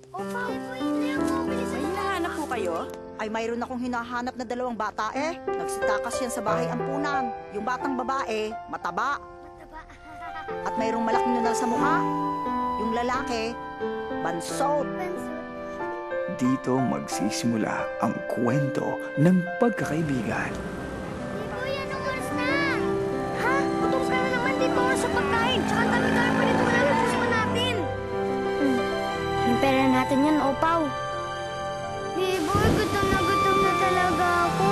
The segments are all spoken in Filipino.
Opaw, tingnan mo. Bilis May hinahanap po kayo? Ay mayroon akong hinahanap na dalawang bata eh. Nagsitakas yan sa bahay ampunan. Yung batang babae, mataba. mataba. At mayroong malaking nunal sa mukha. Yung lalaki, bansot. Banso. Dito magsisimula ang kwento ng pagkakaibigan. Uy, anong oras na? Ha? Gutom ka na naman dito oras sa pagkain. Tsaka ang dami-dami pa nito na gusto natin. Yung pera natin yan, Opaw. Biboy, gutom na talaga ako.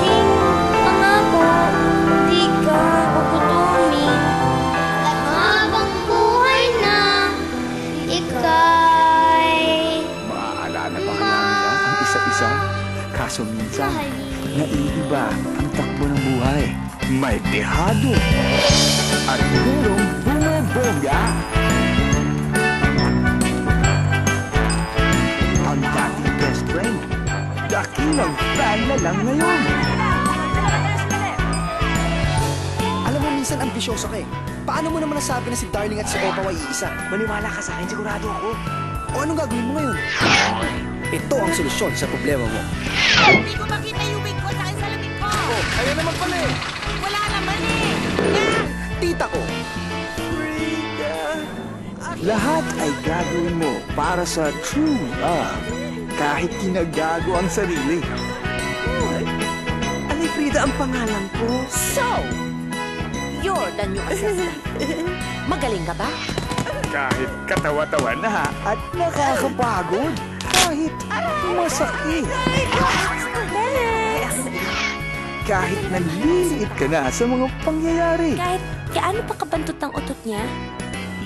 King, pangako, di ka kukutumin. Habang buhay na, ika'y Maaalala ba kaya nila ang isa-isa? Kaso minsan, naiiba ang takbo ng buhay. May dehado at merong bumabongga. Ang dating best friend, dakilang fan na lang ngayon. Alam mo, minsan ambisyoso ka eh. Paano mo naman nasabi na si Darling at si Opaw ay iisa? Maniwala ka sa akin, sigurado ako. O anong gagawin mo ngayon? Ito ang solusyon sa problema mo. Hindi ko makita yung wig ko dahil sa lamig ko. Oh, ayan naman pala eh. Wala naman eh. Yan! Tita ko. Lahat ay gagawin mo para sa true love. Kahit kinagago ang sarili. Frida ang pangalan ko. So, you're the new assistant. Magaling ka ba? Kahit katawa-tawa na at nakakapagod. Kahit masakit. Kahit naliliit ka na sa mga pangyayari. Kahit gaano pa kabantot ang utot niya,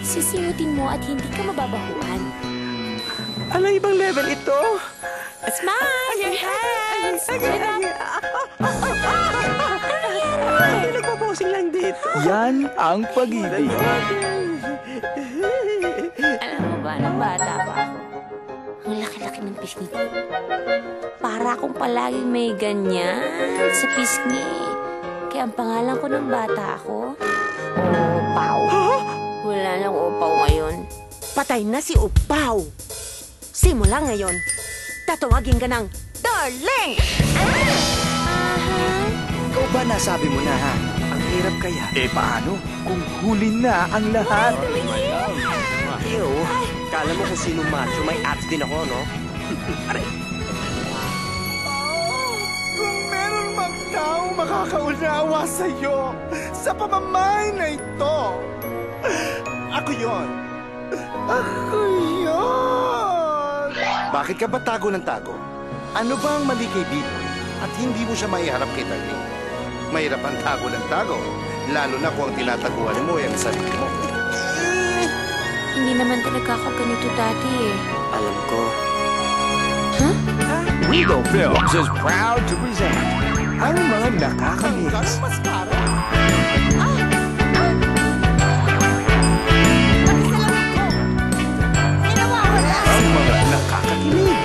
sisingutin mo at hindi ka mababahuan. Ano ibang level ito? Smile! Your hands! Nagpapusing lang dito. Yan ang pag-ibig. Alam mo ba, nang bata pa ako, ang laki-laki ng pisngi ko. Para akong palaging may ganyan sa pisngi. Kaya ang pangalan ko ng bata ako, Opaw. Wala nang Opaw ngayon. Patay na si Opaw. Simula ngayon, tatawagin ka ng Darling! Ikaw ba nasabi mo na ha? Ang hirap kaya. Eh paano kung huli na ang lahat? Ew, kala mo kung sino macho, may abs din ako, no? Kung meron mang tao makakaunawa sa'yo sa pamamahay na ito, ako yon. Ako yon! Bakit ka ba tago ng tago? Ano ba ang mali kay Biboy at hindi mo siya maiharap kay Darling? Mahirap ang tago ng tago, lalo na kung ang tinataguan mo ay ang sarili mo. Hindi naman talaga ako ganito dati eh. Alam ko. Regal Films is proud to present ang mga nakakamiss, ang mga nakakakilig,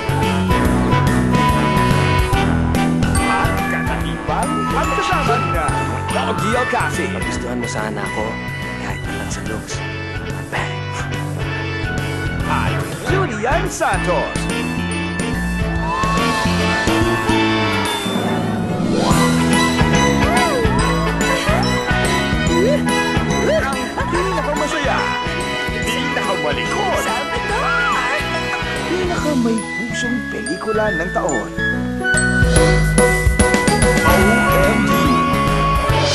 at kakaibang pagkasama na Ogie Alcacid. Magustuhan mo sana ako, kahit na lang sa looks. Bang! At Julian Santos. Ang pinakamasaya, pinakamalikot, pinakamay pusong pelikula ng taon. OMG!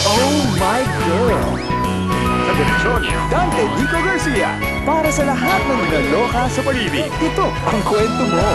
Oh my girl! Sa direksyon, Dante Dico Garcia. Para sa lahat ng naloka sa pag-ibig, ito ang kwento mo.